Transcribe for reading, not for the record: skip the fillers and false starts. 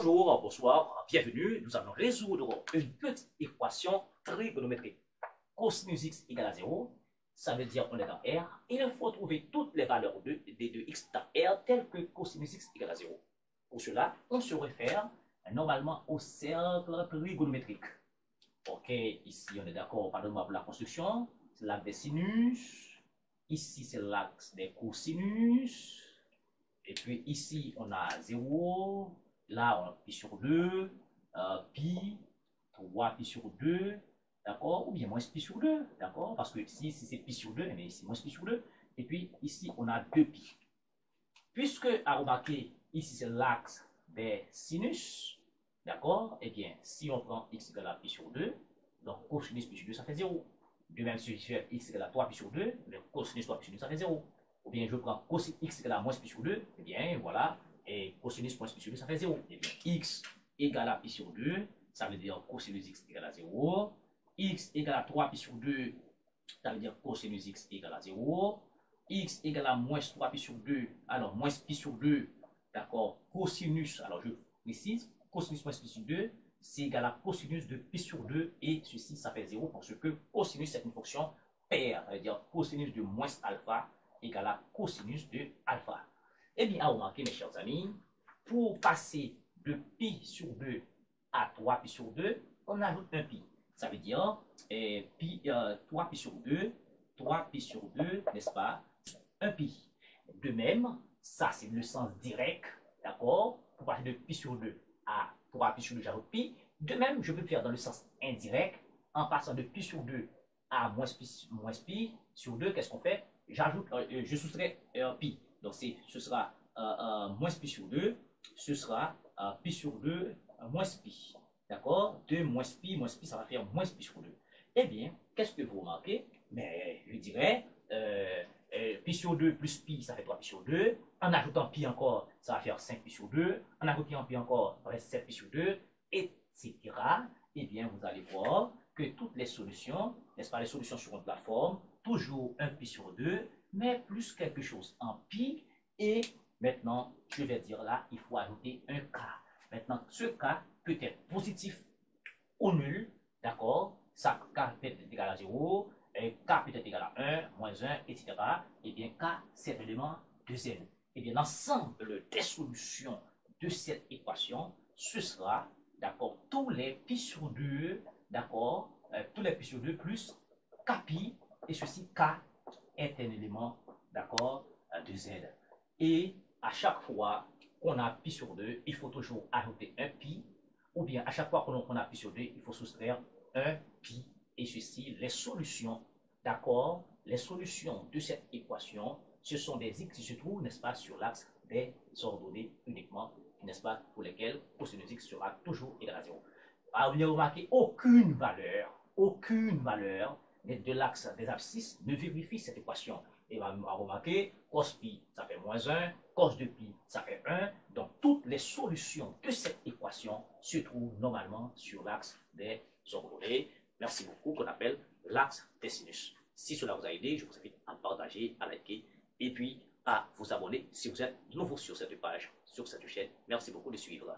Bonjour, bonsoir, bienvenue. Nous allons résoudre une petite équation trigonométrique. Cosinus x égale à 0, ça veut dire qu'on est dans R. Il faut trouver toutes les valeurs des deux x dans R telles que cosinus x égale à 0. Pour cela, on se réfère normalement au cercle trigonométrique. Ok, ici on est d'accord, pardonnez-moi pour la construction, c'est l'axe des sinus. Ici c'est l'axe des cosinus. Et puis ici on a 0. Là, on a pi sur 2, pi, 3 pi sur 2, d'accord? Ou bien moins pi sur 2, d'accord? Parce que ici c'est pi sur 2, mais ici moins pi sur 2. Et puis ici, on a 2 pi. Puisque, à remarquer, ici c'est l'axe des sinus, d'accord? Eh bien, si on prend x égale à pi sur 2, donc cosinus pi sur 2, ça fait 0. De même, si je fais x égale à 3 pi sur 2, le cosinus 3 pi sur 2, ça fait 0. Ou bien, je prends cosinus x égale à moins pi sur 2, eh bien, voilà. Et cosinus moins pi sur 2, ça fait 0. Et bien, x égale à pi sur 2, ça veut dire cosinus x égale à 0. X égale à 3 pi sur 2, ça veut dire cosinus x égale à 0. X égale à moins 3 pi sur 2, alors moins pi sur 2, d'accord, cosinus, alors je précise, cosinus moins pi sur 2, c'est égal à cosinus de pi sur 2, et ceci, ça fait 0, parce que cosinus, c'est une fonction paire, ça veut dire cosinus de moins alpha égale à cosinus de alpha. Eh bien, à remarquer, mes chers amis, pour passer de pi sur 2 à 3 pi sur 2, on ajoute un pi. Ça veut dire 3 pi sur 2, 3 pi sur 2, n'est-ce pas, 1 pi. De même, ça c'est le sens direct, d'accord? Pour passer de pi sur 2 à 3 pi sur 2, j'ajoute pi. De même, je peux le faire dans le sens indirect, en passant de pi sur 2 à moins pi sur 2, qu'est-ce qu'on fait? J'ajoute, je soustrais pi. Donc ce sera moins pi sur 2, ce sera pi sur 2 moins pi. D'accord? 2 moins pi, ça va faire moins pi sur 2. Eh bien, qu'est-ce que vous remarquez? Mais je dirais, pi sur 2 plus pi, ça fait 3 pi sur 2. En ajoutant pi encore, ça va faire 5 pi sur 2. En ajoutant pi encore, ça va faire 7 pi sur 2, etc. Eh bien, vous allez voir que toutes les solutions, n'est-ce pas, les solutions seront de la forme, toujours 1 pi sur 2, mais plus quelque chose en pi. Et maintenant, je vais dire là, il faut ajouter un k. Maintenant, ce k peut être positif ou nul, d'accord? Ça, k peut être égal à 0, et k peut être égal à 1, moins 1, etc. Et bien, k, c'est l'élément de z. Et bien, l'ensemble des solutions de cette équation, ce sera, d'accord, tous les pi sur 2, d'accord, tous les pi sur 2 plus k pi, et ceci, k est un élément, d'accord, de z. Et à chaque fois qu'on a pi sur 2, il faut toujours ajouter un pi, ou bien à chaque fois qu'on a pi sur 2, il faut soustraire un pi. Et ceci, les solutions, d'accord, les solutions de cette équation, ce sont des x qui se trouvent, n'est-ce pas, sur l'axe des ordonnées uniquement, n'est-ce pas, pour lesquels cosinus x sera toujours égal à 0. Alors, vous avez remarqué, aucune valeur de l'axe des abscisses ne vérifie cette équation. Et on va remarquer, cos pi, ça fait moins 1, cos de pi, ça fait 1. Donc, toutes les solutions de cette équation se trouvent normalement sur l'axe des ordonnées. Merci beaucoup, qu'on appelle l'axe des sinus. Si cela vous a aidé, je vous invite à partager, à liker, et puis à vous abonner si vous êtes nouveau sur cette page, sur cette chaîne. Merci beaucoup de suivre.